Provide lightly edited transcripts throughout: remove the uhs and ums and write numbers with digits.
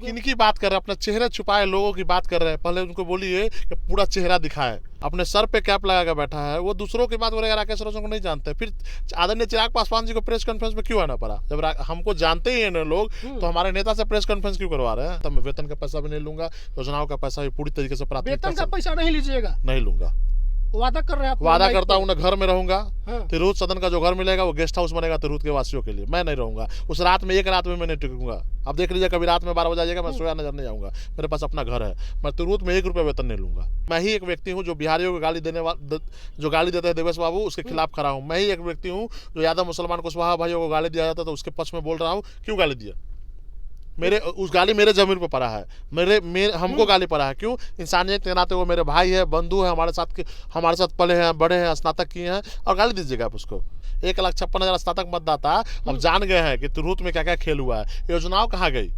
किनकी बात कर रहे हैं? अपना चेहरा छुपाए लोगों की बात कर रहे हैं। पहले उनको बोलिए कि पूरा चेहरा दिखाए। अपने सर पे कैप लगा कर बैठा है, वो दूसरों की बात करेगा। राकेश रोशन को नहीं जानते, फिर आदरणीय चिराग पासवान जी को प्रेस कॉन्फ्रेंस में क्यों आना पड़ा? जब हमको जानते ही हैं लोग, तो हमारे नेता से प्रेस कॉन्फ्रेंस क्यों करवा रहे हैं? तब मैं वेतन का पैसा भी नहीं लूंगा, योजनाओं का पैसा भी पूरी तरीके से प्राथमिकता वेतन का पैसा नहीं लीजिएगा? नहीं लूंगा। वादा कर रहे हैं आप? वादा करता हूँ ना, घर में रहूंगा। हाँ। तिरहुत सदन का जो घर मिलेगा वो गेस्ट हाउस बनेगा तिरहुत के वासियों के लिए। मैं नहीं रहूंगा उस रात में, एक रात में मैं नहीं टिकूंगा। अब देख लीजिए, कभी रात में 12 बजे जाएगा, मैं सोया नजर नहीं आऊंगा। मेरे पास अपना घर है, मैं तिरहुत में 1 रुपया वेतन नहीं लूंगा। मैं ही एक व्यक्ति हूँ जो बिहारियों को गाली देने वाला, जो गाली देते हैं देवेश बाबू, उसके खिलाफ खड़ा हूँ। मैं ही एक व्यक्ति हूँ जो यादव मुसलमान कुशवाहा भाइयों को गाली दिया जाता तो उसके पक्ष में बोल रहा हूँ। क्यों गाली दिया? मेरे उस गाली मेरे जमीन पे पड़ा है, मेरे हमको गाली पड़ा है। क्यों? इंसानियत के नाते वो मेरे भाई है, बंधु है, हमारे साथ पले हैं, बड़े हैं, स्नातक किए हैं, और गाली दीजिएगा आप उसको। 1,56,000 स्नातक मतदाता अब जान गए हैं कि तिरहुत में क्या क्या खेल हुआ है। योजनाओं कहाँ गई?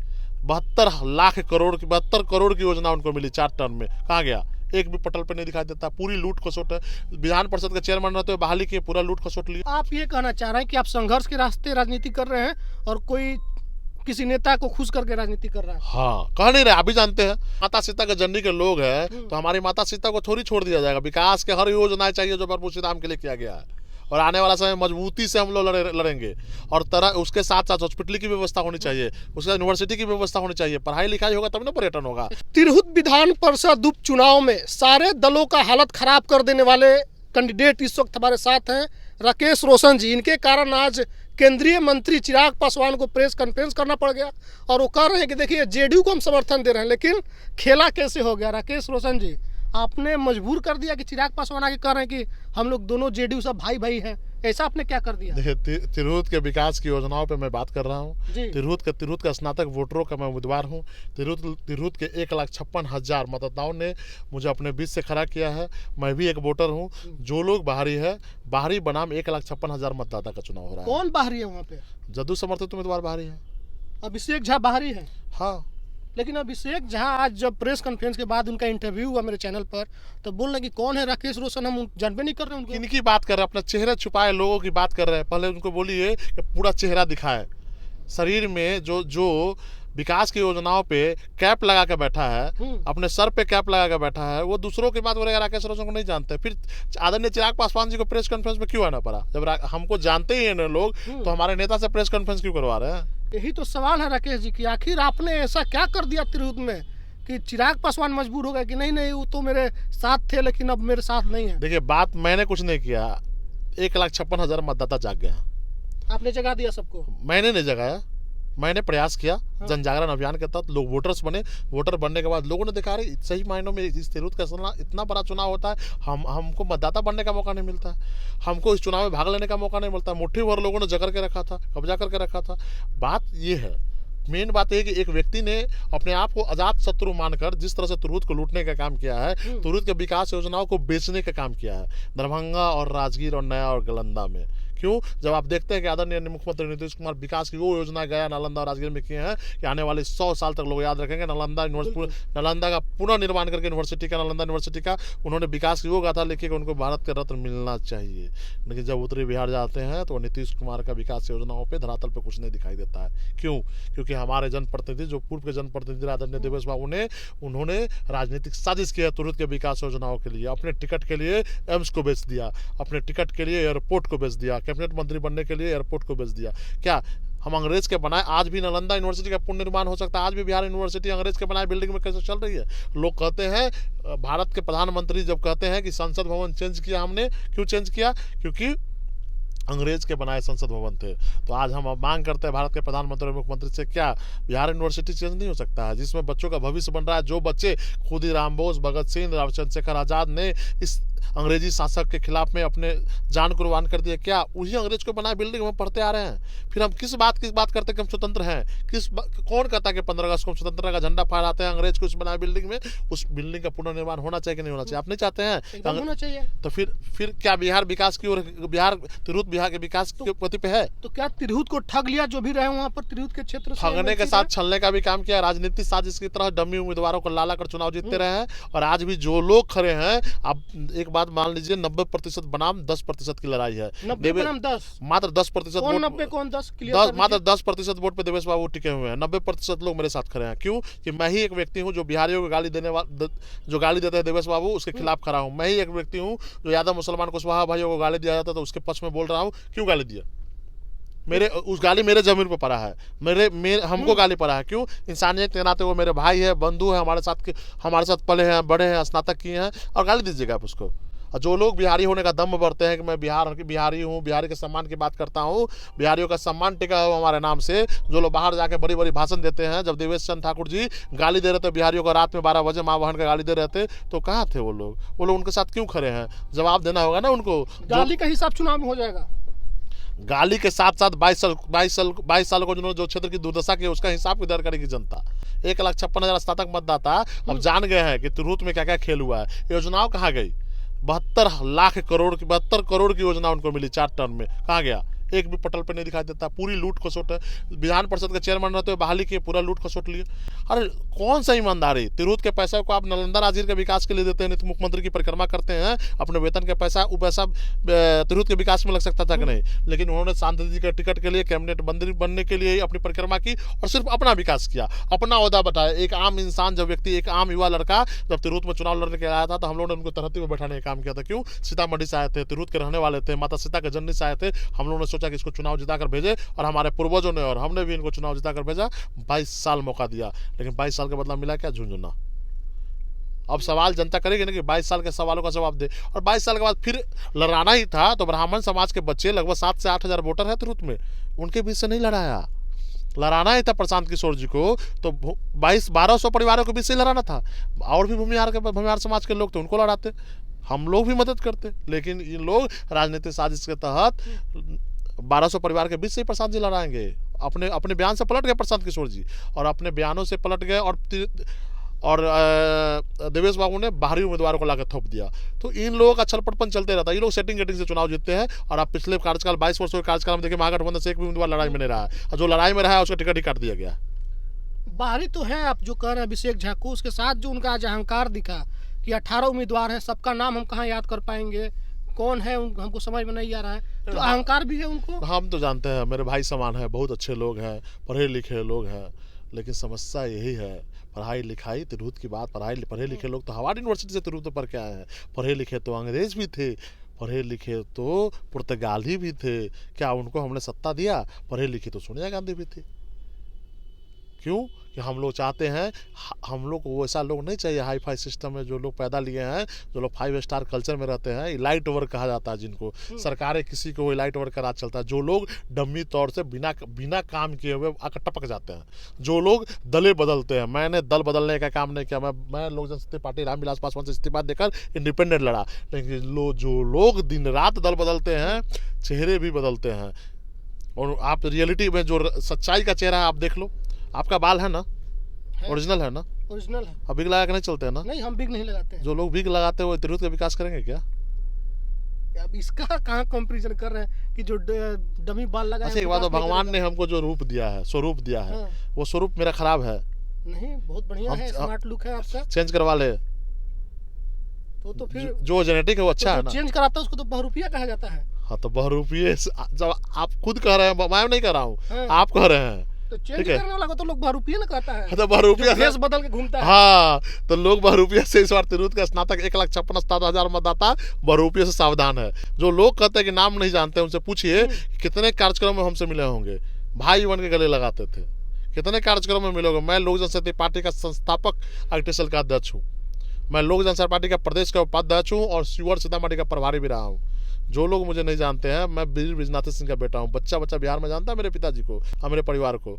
72 करोड़ की योजना उनको मिली 4 टर्म में, कहाँ गया? एक भी पटल पे नहीं दिखाई देता। पूरी लूट खसोट है। विधान परिषद के चेयरमैन रहते हुए बहाली की पूरा लूट खसोट लिया। आप ये कहना चाह रहे हैं कि आप संघर्ष के रास्ते राजनीति कर रहे हैं और कोई किसी नेता को खुश करके राजनीति कर रहा है? हाँ, कह नहीं रहे, आप भी जानते हैं। माता सीता के जननी के लोग हैं, तो हमारी माता सीता को थोड़ी छोड़ दिया जाएगा। विकास के हर योजनाएं चाहिए जो प्रभु श्री राम के लिए किया गया है, और आने वाला समय मजबूती से हम लोग लड़ेंगे। और उसके साथ साथ हॉस्पिटल की व्यवस्था होनी चाहिए, उसके यूनिवर्सिटी की व्यवस्था होनी चाहिए। पढ़ाई लिखाई होगा तब ना पर्यटन होगा। तिरहुत विधान परिषद उपचुनाव में सारे दलों का हालत खराब कर देने वाले कैंडिडेट इस वक्त हमारे साथ हैं, राकेश रोशन जी। इनके कारण आज केंद्रीय मंत्री चिराग पासवान को प्रेस कॉन्फ्रेंस करना पड़ गया, और वो कह रहे हैं कि देखिए जेडीयू को हम समर्थन दे रहे हैं, लेकिन खेला कैसे हो गया? राकेश रोशन जी, आपने मजबूर कर दिया कि चिराग पासवान आके कह रहे हैं कि हम लोग दोनों जेडीयू सब भाई भाई हैं, ऐसा आपने क्या कर दिया? देखिए, तिरहुत के विकास की योजनाओं पे मैं बात कर रहा हूँ। तिरहुत का स्नातक वोटरों का मैं उम्मीदवार हूँ। तिरहुत के 1,56,000 मतदाताओं ने मुझे अपने बीच से खड़ा किया है। मैं भी एक वोटर हूँ। जो लोग बाहरी है, बाहरी बनाम 1,56,000 मतदाता का चुनाव हो रहा है। कौन बाहरी है वहाँ पे? जदयू समर्थित उम्मीदवार बाहरी है। अभिषेक झा बाहरी है? हाँ। लेकिन अभिषेक झा आज जब प्रेस कॉन्फ्रेंस के बाद उनका इंटरव्यू हुआ मेरे चैनल पर, तो बोल रहे कि कौन है राकेश रोशन, हम जानते नहीं कर रहे उनको। किनकी बात कर रहे हैं? अपना चेहरा छुपाए लोगों की बात कर रहे हैं। पहले उनको बोलिए कि पूरा चेहरा दिखाए। शरीर में जो विकास की योजनाओं पे कैप लगा कर बैठा है, अपने सर पे कैप लगा कर बैठा है, वो दूसरों की बात करेगा। राकेश रोशन को नहीं जानते, फिर आदरणीय चिराग पासवान जी को प्रेस कॉन्फ्रेंस में क्यों आना पड़ा? जब हमको जानते ही हैं लोग, तो हमारे नेता से प्रेस कॉन्फ्रेंस क्यों करवा रहे हैं? यही तो सवाल है राकेश जी की आखिर आपने ऐसा क्या कर दिया तिरहुत में कि चिराग पासवान मजबूर हो गए कि नहीं वो तो मेरे साथ थे लेकिन अब मेरे साथ नहीं है? देखिए, बात मैंने कुछ नहीं किया। 1,56,000 मतदाता जाग गया। आपने जगा दिया सबको? मैंने नहीं जगाया, मैंने प्रयास किया। जन जागरण अभियान के तहत लोग वोटर्स बने। वोटर बनने के बाद लोगों ने देखा रहे सही मायनों में इस तिरहुत का इतना बड़ा चुनाव होता है, हमको मतदाता बनने का मौका नहीं मिलता है, हमको इस चुनाव में भाग लेने का मौका नहीं मिलता। मुट्ठी भर लोगों ने जकड़ के रखा था, कब्जा करके रखा था। बात ये है, मेन बात है कि एक व्यक्ति ने अपने आप को अजात शत्रु मानकर जिस तरह से तिरहुत को लूटने का काम किया है, तिरहुत के विकास योजनाओं को बेचने का काम किया है दरभंगा और राजगीर और नया और नालंदा में। क्यों? जब आप देखते हैं कि आदरणीय मुख्यमंत्री नीतीश कुमार विकास की वो योजना गया नालंदा और राजगीर में किए हैं कि आने वाले 100 साल तक लोग याद रखेंगे। नालंदा का पुनर्निर्माण करके नालंदा यूनिवर्सिटी का उन्होंने विकास की वो गाथा लिखी कि उनको भारत का रत्न मिलना चाहिए। लेकिन जब उत्तरी बिहार जाते हैं तो नीतीश कुमार का विकास योजनाओं पर धरातल पर कुछ नहीं दिखाई देता है। क्यों? क्योंकि हमारे जनप्रतिनिधि, जो पूर्व के जनप्रतिनिधि आदरणीय देवेश बाबू ने, उन्होंने राजनीतिक साजिश की है तिरहुत के विकास योजनाओं के लिए। अपने टिकट के लिए एम्स को बेच दिया, अपने टिकट के लिए एयरपोर्ट को बेच दिया, कैबिनेट मंत्री बनने के लिए एयरपोर्ट को बेच दिया। क्या हम अंग्रेज के बनाए? आज भी नालंदा यूनिवर्सिटी का पुनर्निर्माण हो सकता है। आज भी बिहार यूनिवर्सिटी अंग्रेज के बनाए बिल्डिंग में कैसे चल रही है? लोग कहते हैं, भारत के प्रधानमंत्री जब कहते हैं कि संसद भवन चेंज किया हमने, क्यों चेंज किया? क्योंकि अंग्रेज के बनाए संसद भवन थे। तो आज हम मांग करते हैं भारत के प्रधानमंत्री और मुख्यमंत्री से, क्या बिहार यूनिवर्सिटी चेंज नहीं हो सकता है जिसमें बच्चों का भविष्य बन रहा है? जो बच्चे खुदीराम बोस, भगत सिंह, चंद्रशेखर आजाद ने इस अंग्रेजी शासक के खिलाफ में अपने जान कुर्बान कर दिया, क्या उसी अंग्रेज को बनाए बिल्डिंग में पढ़ते आ रहे हैं? फिर हम किस बात करते हैं कि हम स्वतंत्र हैं? कौन कहता है कि 15 अगस्त को स्वतंत्रता का झंडा फहराते हैं अंग्रेज को उस बनाए बिल्डिंग में? उस बिल्डिंग का पुनर्निर्माण होना चाहिए कि नहीं होना चाहिए? आप नहीं चाहते हैं? होना चाहिए। तो फिर क्या बिहार विकास की ओर, तिरहुत बिहार के विकास के प्रति पे है? तो क्या तिरहुत को ठग लिया जो भी रहे वहाँ पर तिरहुत के क्षेत्र? ठगने के साथ छलने का भी काम किया। राजनीतिक साजिश की तरह डमी उम्मीदवारों को लाला कर चुनाव जीतते रहे हैं। और आज भी जो लोग खड़े हैं, आप एक बाद मान लीजिए 90% बनाम 10% की लड़ाई है। 90 बनाम 10, मात्र 10% कौन वोट, 90 कौन 10 क्लियर मात्र 10% वोट पे देवेश बाबू टिके हुए हैं। 90% लोग मेरे साथ खड़े हैं। क्यों? कि मैं ही एक व्यक्ति हूं जो बिहारियों को गाली देने वाला, जो गाली देते हैं देवेश बाबू, उसके खिलाफ खड़ा हूं। मैं ही एक व्यक्ति हूं जो यादव मुसलमान कुशवाहा भाइयों को गाली दिया जाता तो उसके पक्ष में बोल रहा हूं। क्यों गाली दिया? मेरे उस गाली मेरे जमीन पर पड़ा है, मेरे हमको गाली पड़ा है। क्यों? इंसानियत के नाते वो मेरे भाई है, बंधु है, हमारे साथ पले हैं, बड़े हैं, स्नातक किए हैं, और गाली दीजिएगा आप उसको। और जो लोग बिहारी होने का दम भरते हैं कि मैं बिहारी हूँ, बिहारी के सम्मान की बात करता हूँ, बिहारियों का सम्मान टिका हो हमारे नाम से, जो लोग बाहर जाके बड़ी बड़ी भाषण देते हैं, जब देवेश चंद्र ठाकुर जी गाली दे रहे थे बिहारियों को, रात में 12 बजे माँ बहन का गाली दे रहे थे, तो कहाँ थे वो लोग उनके साथ क्यों खड़े हैं? जवाब देना होगा ना उनको। गाली का हिसाब चुनाव में हो जाएगा। गाली के साथ साथ 22 साल को जिन्होंने जो क्षेत्र की दुर्दशा की उसका हिसाब किधर करेगी जनता? 1,56,000 स्नातक मतदाता अब जान गए हैं कि तिरहुत में क्या क्या खेल हुआ है। योजनाओं कहाँ गई? 72 करोड़ की योजना उनको मिली 4 टर्म में, कहाँ गया? एक भी पटल पे नहीं दिखाई देता। पूरी लूट खसोट है। विधान परिषद के चेयरमैन रहते हुए बहाली किए, पूरा लूट खसोट लिए। अरे कौन सा ईमानदारी? तिरहुत के पैसा को आप नालंदा राजगीर के विकास के लिए देते हैं, मुख्यमंत्री की परिक्रमा करते हैं, अपने वेतन के पैसा वो पैसा तिरहुत के विकास में लग सकता था कि नहीं? लेकिन उन्होंने शांति जी के टिकट के लिए, कैबिनेट मंत्री बनने के लिए अपनी परिक्रमा की और सिर्फ अपना विकास किया, अपना ओहदा बताया। एक आम इंसान, जब व्यक्ति, एक आम युवा लड़का जब तिरहुत में चुनाव लड़ने के आया था तो हम लोगों ने उनको तरहती में बैठाने का काम किया था। क्यों? सीतामढ़ी से आए थे, तिरहुत के रहने वाले थे, माता सीता के जननी से आए थे। हम लोगों ने सोचा कि इसको चुनाव जिता भेजे, और हमारे पूर्वजों ने और हमने भी इनको चुनाव जिताकर भेजा। 22 साल मौका दिया, लेकिन 22 साल के बदला मिला क्या? झुंझुना। अब सवाल जनता करेगी ना कि 22 साल के सवालों का जवाब दे। और 22 साल के बाद फिर लड़ाना ही था तो ब्राह्मण समाज के बच्चे, लगभग 7 से 8 हजार वोटर है तिरहुत में, उनके बीच से नहीं लड़ाया। लड़ाना ही था प्रशांत किशोर जी को, तो 1200 परिवारों के बीच से लड़ाना था। और भी भूमिहार समाज के लोग थे, उनको लड़ाते, हम लोग भी मदद करते। लेकिन ये लोग राजनीतिक साजिश के तहत 1200 परिवार के बीच से ही प्रशांत जी लड़ाएंगे। अपने बयान से पलट गए प्रशांत किशोर जी, और अपने बयानों से पलट गए, और देवेश बाबू ने बाहरी उम्मीदवारों को लाकर थोप दिया। तो इन लोगों का छलपटपन चलते रहता है। ये लोग सेटिंग से चुनाव जीतते हैं, और आप पिछले कार्यकाल 22 वर्षों के कार्यकाल में देखिए, महागठबंधन से एक भी उम्मीदवार लड़ाई में नहीं रहा है, और जो लड़ाई में रहा है उसका टिकट ही काट दिया गया। बाहरी तो है, आप जो कह रहे हैं अभिषेक झा को, उसके साथ जो उनका आज अहंकार दिखा कि 18 उम्मीदवार हैं, सबका नाम हम कहाँ याद कर पाएंगे, कौन है हमको समझ में नहीं आ रहा है, तो अहंकार भी है उनको। हम तो जानते हैं, मेरे भाई समान है, बहुत अच्छे लोग हैं, पढ़े लिखे लोग हैं, लेकिन समस्या यही है, पढ़ाई लिखाई। तिरहुत की बात, पढ़े लिखे लोग तो हार्वर्ड यूनिवर्सिटी से तिरहुत पर क्या है? पढ़े लिखे तो अंग्रेज भी थे, पढ़े लिखे तो पुर्तगाली भी थे। क्या उनको हमने सत्ता दिया? पढ़े लिखे तो सोनिया गांधी भी थी। क्यों? कि हम लोग चाहते हैं, हम लोग को वैसा लोग नहीं चाहिए हाई फाई सिस्टम में जो लोग पैदा लिए हैं, जो लोग 5 स्टार कल्चर में रहते हैं, इलाइट वर्क कहा जाता है जिनको। सरकारें किसी को इलाइट वर्क का राज चलता है। जो लोग डम्मी तौर से बिना काम किए हुए आकर टपक जाते हैं, जो लोग दलें बदलते हैं। मैंने दल बदलने का काम नहीं किया, मैं लोक जनशक्ति पार्टी रामविलास पासवान से इस्तीफा देकर इंडिपेंडेंट लड़ा। लेकिन जो लोग दिन रात दल बदलते हैं, चेहरे भी बदलते हैं, और आप रियलिटी में जो सच्चाई का चेहरा है आप देख लो। आपका बाल है ना, ओरिजिनल है ना? ओरिजिनल है। अब बिग लगा के नहीं चलते हैं ना? नहीं, हम बिग नहीं लगाते हैं। जो लोग बिग लगाते हैं वो तिरहुत का विकास करेंगे क्या? अब इसका कहाँ कंपैरिजन कर रहे हैं कि जो डमी बाल लगा है। एक बात, तो भगवान ने हमको जो रूप दिया है, स्वरूप दिया है, वो स्वरूप मेरा खराब है? नहीं, बहुत बढ़िया है, स्मार्ट लुक है आपका। चेंज करवा ले तो फिर जो जेनेटिक है वो अच्छा है ना? चेंज कराता है उसको तो बहुरूपिया कहा जाता है। हाँ, तो बहुरूपिये जब आप खुद कह रहे हैं, मैं नहीं कह रहा हूँ, आप कह रहे हैं, तो चेंज करने वाला को तो लोग बहुरूपिया ना कहता है। तो बहुरूपिया फेस बदल के घूमता है। हाँ, तो लोग बहुरूपिया से इस बार तिरहुत का स्नातक 1,56,000 मतदाता बहुरूपिया से सावधान है। जो लोग कहते हैं कि नाम नहीं जानते, उनसे पूछिए कितने कार्यक्रम में हमसे मिले होंगे, भाई बन के गले लगाते थे। कितने कार्यक्रम में मिलोगे? मैं लोक जनशक्ति पार्टी का संस्थापक आईटीएसएल का अध्यक्ष हूँ, मैं लोक जनशक्ति पार्टी का प्रदेश का उपाध्यक्ष हूँ, और शिवर सीतामढ़ी का प्रभारी भी रहा हूँ। जो लोग मुझे नहीं जानते हैं, मैं वीर ब्रिजनाथ सिंह का बेटा हूँ। बच्चा बिहार में जानता है मेरे पिताजी को और मेरे परिवार को।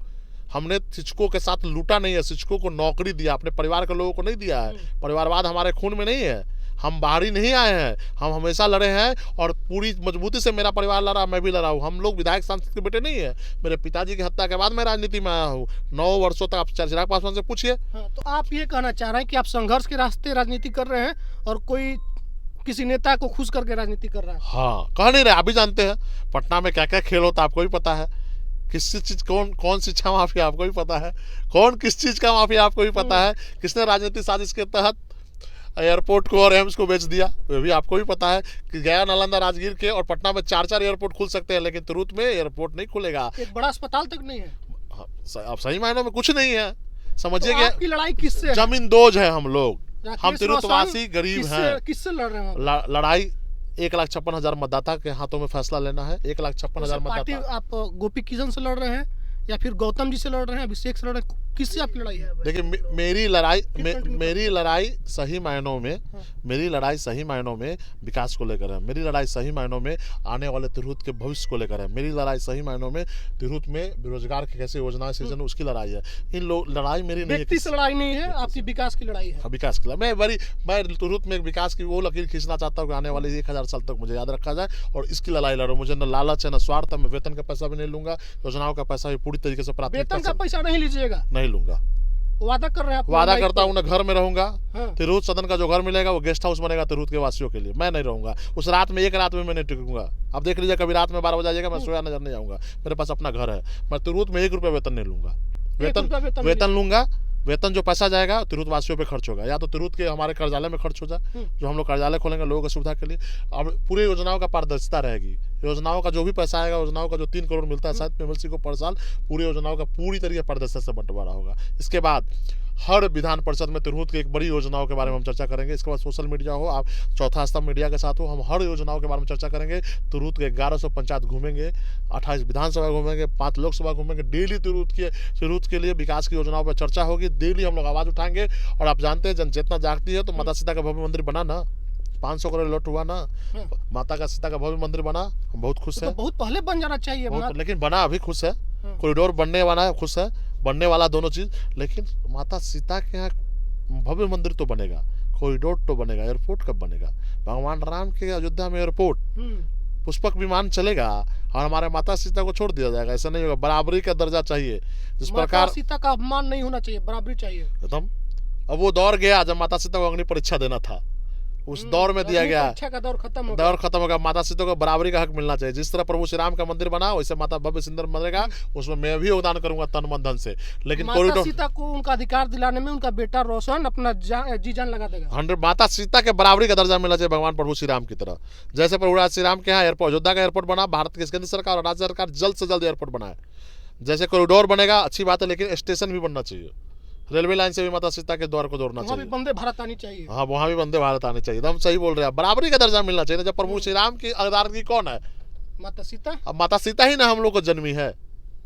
हमने शिक्षकों के साथ लूटा नहीं है, शिक्षकों को नौकरी दिया, अपने परिवार के लोगों को नहीं दिया है। परिवारवाद हमारे खून में नहीं है, हम बाहरी नहीं आए हैं, हम हमेशा लड़े हैं, और पूरी मजबूती से मेरा परिवार लड़ा, मैं भी लड़ा हूँ। हम लोग विधायक सांसद के बेटे नहीं है। मेरे पिताजी की हत्या के बाद मैं राजनीति में आया हूँ। 9 वर्षों तक आप चिराग पासवान से पूछिए। हाँ, तो आप ये कहना चाह रहे हैं कि आप संघर्ष के रास्ते राजनीति कर रहे हैं, और कोई किसी नेता को खुश करके राजनीति कर रहा है? हाँ, कह नहीं रहे, आप भी जानते हैं पटना में क्या क्या खेल होता है, आपको भी पता है। किस चीज कौन शिक्षा माफिया आपको भी पता है, कौन किस चीज का माफिया आपको भी पता है। किसने राजनीतिक साजिश के तहत एयरपोर्ट को और एम्स को बेच दिया। वो भी आपको भी पता है कि गया, नालंदा, राजगीर के और पटना में 4-4 एयरपोर्ट खुल सकते हैं, लेकिन तुरुत में एयरपोर्ट नहीं खुलेगा। एक बड़ा अस्पताल तक नहीं है। हाँ, अब सही मायनों में कुछ नहीं है, समझिए तो आपकी लड़ाई किससे है? जमीन दोज है हम लोग, हम राकेश तिरुतवासी रोशन गरीब हैं। किससे लड़ रहे हैं? लड़ाई 1,56,000 मतदाता के हाथों में फैसला लेना है। 1,56,000 पार्टी मतदाता। आप गोपी किशन से लड़ रहे हैं या फिर गौतम जी से लड़ रहे हैं, अभिषेक से लड़ रहे हैं, किससे आपकी लड़ाई है? देखिए मेरी लड़ाई सही मायनों में, मेरी लड़ाई सही मायनों में विकास को लेकर है। मेरी लड़ाई सही मायनों में आने वाले तिरहुत के भविष्य को लेकर है। मेरी लड़ाई सही मायनों में तिरहुत में बेरोजगार की कैसे योजनाएं सृजन, उसकी लड़ाई है। इन लोग लड़ाई मेरी नहीं व्यक्ति से लड़ाई नहीं है, आपकी विकास की लड़ाई है। विकास की मैं तिरहुत में विकास की वो लकीर खींचना चाहता हूँ कि आने वाले 1000 साल तक मुझे याद रखा जाए, और इसकी लड़ाई लड़ो। मुझे न लालच है न स्वार्थ है, मैं वेतन का पैसा भी नहीं लूंगा, योजनाओं का पैसा भी पूरी तरीके से प्राथमिकता वेतन का पैसा नहीं लीजिएगा? नहीं लूंगा, वादा कर रहे हैं आप? वादा करता हूँ ना, घर में रहूंगा। हाँ। तिरहुत सदन का जो घर मिलेगा वो गेस्ट हाउस बनेगा तिरहुत के वासियों के लिए। मैं नहीं रहूंगा उस रात में, एक रात में मैं नहीं टिकूंगा। अब देख लीजिए, कभी रात में 12 बजे आइएगा, मैं सोया नजर नहीं आऊंगा। मेरे पास अपना घर है, मैं तिरहुत में 1 रुपया वेतन नहीं लूंगा। वेतन लूंगा, वेतन जो पैसा जाएगा तिरहुत वासियों पे खर्च होगा, या तो तिरहुत के हमारे कार्यालय में खर्च हो जाए, जो हम लोग कार्यालय खोलेंगे लोगों की सुविधा के लिए। अब पूरी योजनाओं का पारदर्शिता रहेगी। योजनाओं का जो भी पैसा आएगा, योजनाओं का जो 3 करोड़ मिलता है शायद PMLC को पर साल, पूरी योजनाओं का पूरी तरीके पारदर्शिता से बंटवारा होगा। इसके बाद हर विधान परिषद में तिरहुत की एक बड़ी योजनाओं के बारे में हम चर्चा करेंगे। इसके बाद सोशल मीडिया हो, आप चौथा स्तंभ मीडिया के साथ हो, हम हर योजनाओं के बारे में चर्चा करेंगे। तिरहुत के 1100 पंचायत घूमेंगे, 28 विधानसभा घूमेंगे, 5 लोकसभा घूमेंगे। डेली तिरहुत के लिए विकास की योजनाओं पर चर्चा होगी। डेली हम लोग आवाज़ उठाएंगे। और आप जानते हैं, जनचेतना जागती है तो माता सीता का भव्य मंदिर बना ना, 500 करोड़ लौट हुआ ना, माता का सीता का भव्य मंदिर बना, हम बहुत खुश तो हैं। बहुत पहले बन जाना चाहिए, लेकिन बना, अभी खुश है। कॉरिडोर बनने वाला है, खुश है, बनने वाला दोनों चीज। लेकिन माता सीता के यहाँ भव्य मंदिर तो बनेगा, कॉरिडोर तो बनेगा, एयरपोर्ट कब बनेगा? भगवान राम के अयोध्या में एयरपोर्ट, पुष्पक विमान चलेगा, और हमारे माता सीता को छोड़ दिया जाएगा? ऐसा नहीं होगा। बराबरी का दर्जा चाहिए, जिस प्रकार सीता का अपमान नहीं होना चाहिए, बराबरी चाहिए एकदम। अब वो दौर गया जब माता सीता को अग्नि परीक्षा देना था, उस दौर में दिया गया। परीक्षा का दौर खत्म हो गया। माता सीता को बराबरी का हक मिलना चाहिए। जिस तरह प्रभु श्री राम का मंदिर बना, वैसे माता भव्य सुंदर बनेगा, उसमें मैं भी योगदान करूंगा तन मन धन से। लेकिन माता सीता को उनका अधिकार दिलाने में उनका बेटा रोशन अपना जी जान लगा देगा। 100 माता सीता के बराबरी का दर्जा मिलना चाहिए भगवान प्रभु श्री राम की तरह। जैसे प्रभु श्री राम के यहाँ एयरपोर्ट, अयोध्या का एयरपोर्ट बना, भारत की केंद्र सरकार और राज्य सरकार जल्द से जल्द एयरपोर्ट बनाए। जैसे कॉरिडोर बनेगा, अच्छी बात है, लेकिन स्टेशन भी बनना चाहिए। रेलवे लाइन से भी माता सीता के द्वार को जोड़ना चाहिए। वहाँ भी वंदे भारत आनी चाहिए। हाँ, वहाँ भी वंदे भारत आनी चाहिए। हम सही बोल रहे हैं, बराबरी का दर्जा मिलना चाहिए। जब प्रभु श्री राम की अवतार कौन है? माता सीता। अब माता सीता ही ना हम लोग को जन्मी है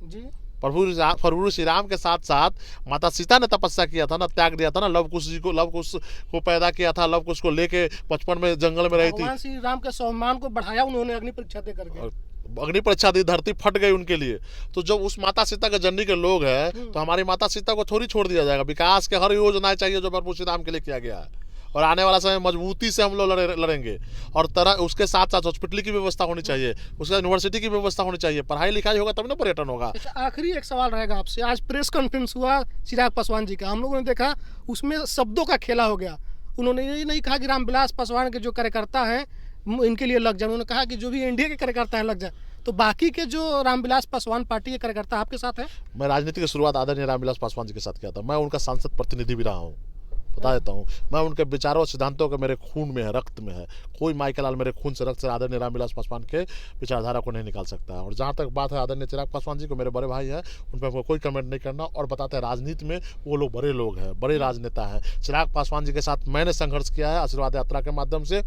जी। प्रभु श्री राम के साथ साथ माता सीता ने तपस्या किया था ना, त्याग दिया था ना। लव कुश को पैदा किया था, लव कुश को लेके बचपन में जंगल में रही थी। भगवान श्री राम के सम्मान को बढ़ाया उन्होंने अग्नि परीक्षा दे करके। अग्नि परीक्षा दी, धरती फट गई उनके लिए। तो जब उस माता सीता के जननी के लोग हैं, तो हमारी माता सीता को थोड़ी छोड़ दिया जाएगा। विकास के हर योजनाएं चाहिए जो प्रभु श्री राम के लिए किया गया है। और आने वाला समय मजबूती से हम लोग लड़ेंगे। और तरह उसके साथ साथ हॉस्पिटल की व्यवस्था होनी चाहिए, उसका यूनिवर्सिटी की व्यवस्था होनी चाहिए। पढ़ाई लिखाई होगा तब ना पर्यटन होगा। आखिरी एक सवाल रहेगा आपसे। आज प्रेस कॉन्फ्रेंस हुआ चिराग पासवान जी का, हम लोगों ने देखा उसमें शब्दों का खेला हो गया। उन्होंने ये नहीं कहा कि रामविलास पासवान के जो कार्यकर्ता हैं इनके लिए लग जाए, उन्होंने कहा कि जो भी एनडीए के कार्यकर्ता हैं लग जाए। तो बाकी के जो रामविलास पासवान पार्टी के कार्यकर्ता आपके साथ है? मैं राजनीति की शुरुआत आदरणीय रामविलास पासवान जी के साथ किया था। मैं उनका सांसद प्रतिनिधि भी रहा हूँ, बता देता हूँ। मैं उनके विचारों और सिद्धांतों के मेरे खून में है, रक्त में है। कोई माई के लाल मेरे खून से रक्त से आदरणीय रामविलास पासवान के विचारधारा को नहीं निकाल सकता है। और जहाँ तक बात है आदरणीय चिराग पासवान जी को, मेरे बड़े भाई है, उन पर कोई कमेंट नहीं करना। और बताते हैं राजनीति में वो लोग बड़े लोग हैं, बड़े राजनेता हैं। चिराग पासवान जी के साथ मैंने संघर्ष किया है आशीर्वाद यात्रा के माध्यम से,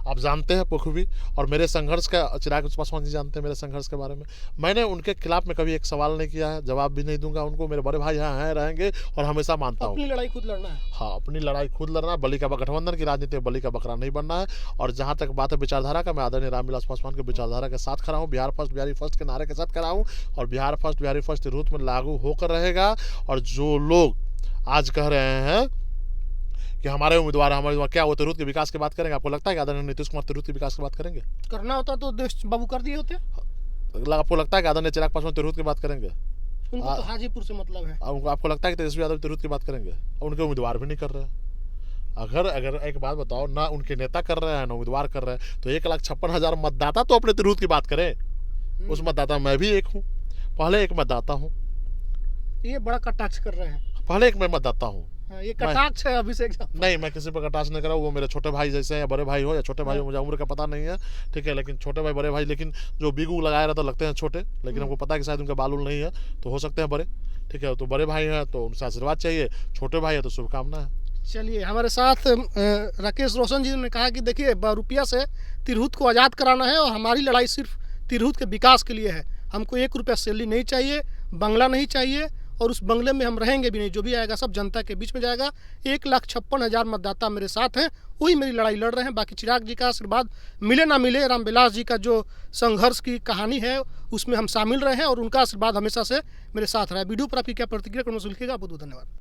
आप जानते हैं पुखबी। और मेरे संघर्ष का चिराग पासवान जी जानते हैं मेरे संघर्ष के बारे में। मैंने उनके खिलाफ में कभी एक सवाल नहीं किया है, जवाब भी नहीं दूंगा उनको। मेरे बड़े भाई यहाँ हैं, रहेंगे, और हमेशा मानता हूँ अपनी लड़ाई खुद लड़ना है। हाँ, अपनी लड़ाई खुद लड़ना। बलि का गठबंधन की राजनीति में बलि का बकरा नहीं बनना है। और जहाँ तक बात है विचारधारा का, मैं आदरणीय रामविलास पासवान के विचारधारा के साथ खड़ा हूँ। बिहार फर्स्ट बिहारी फर्स्ट के नारे के साथ खड़ा हूँ। और बिहार फर्स्ट बिहारी फर्स्ट तिरहुत में लागू होकर रहेगा। और जो लोग आज कह रहे हैं कि हमारे उम्मीदवार क्या वो तिरहुत के विकास की बात करेंगे? आपको लगता है कि आदरणीय नीतीश कुमार तिरहुत के विकास की बात करेंगे? करना होता तो देश बाबू कर दिए होते। आपको लगता है कि आदरणीय चिराग पासवान तिरहुत की बात करेंगे? उनको तो हाजीपुर से मतलब है। आपको लगता है कि तेजस्वी यादव तिरहुत की बात करेंगे? उनके उम्मीदवार भी नहीं कर रहे हैं। अगर एक बात बताओ ना, उनके नेता कर रहे हैं ना उम्मीदवार कर रहे हैं, तो 1,56,000 मतदाता तो अपने तिरहुत की बात करें। उस मतदाता मैं भी एक हूँ, पहले एक मतदाता हूँ। ये बड़ा कटाक्ष कर रहे हैं। पहले एक मैं मतदाता हूँ। ये कटाक्ष है अभिषेक जी। नहीं, मैं किसी पर कटाक्ष नहीं कर रहा हूँ। वो मेरे छोटे भाई जैसे हैं, या बड़े भाई हो या छोटे भाई हो, मुझे उम्र का पता नहीं है, ठीक है, लेकिन छोटे भाई बड़े भाई, लेकिन जो बिगू लगाया रहता लगते हैं छोटे, लेकिन हमको पता है कि शायद उनका बाल उल नहीं है, तो हो सकते हैं बड़े, ठीक है। तो बड़े भाई हैं तो उनसे आशीर्वाद चाहिए, छोटे भाई है तो शुभकामना है। चलिए, हमारे साथ राकेश रोशन जी ने कहा कि देखिए रुपया से तिरहुत को आज़ाद कराना है और हमारी लड़ाई सिर्फ तिरहुत के विकास के लिए है। हमको 1 रुपया सैलरी नहीं चाहिए, बंगला नहीं चाहिए, और उस बंगले में हम रहेंगे भी नहीं। जो भी आएगा सब जनता के बीच में जाएगा। 1,56,000 मतदाता मेरे साथ हैं, वही मेरी लड़ाई लड़ रहे हैं। बाकी चिराग जी का आशीर्वाद मिले ना मिले, रामविलास जी का जो संघर्ष की कहानी है उसमें हम शामिल रहे हैं और उनका आशीर्वाद हमेशा से मेरे साथ रहा है। वीडियो पर आपकी क्या प्रतिक्रिया करना लिखिएगा। बहुत बहुत धन्यवाद।